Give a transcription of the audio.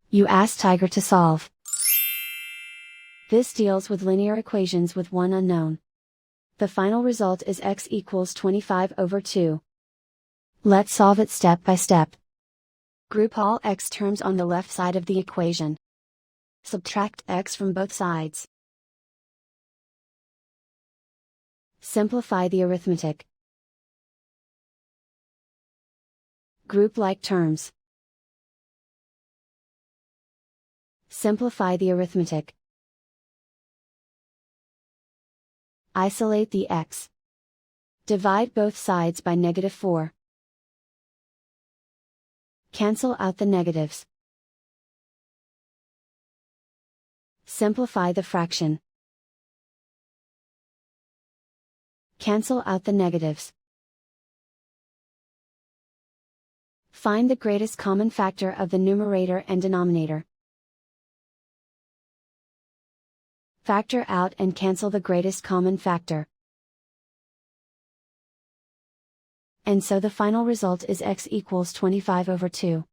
You ask Tiger to solve. This deals with linear equations with one unknown. The final result is x equals 25/2. Let's solve it step by step. Group all x terms on the left side of the equation. Subtract x from both sides. Simplify the arithmetic. Group like terms. Simplify the arithmetic. Isolate the x. Divide both sides by -4. Cancel out the negatives. Simplify the fraction. Cancel out the negatives. Find the greatest common factor of the numerator and denominator. Factor out and cancel the greatest common factor. And so the final result is x equals 25/2.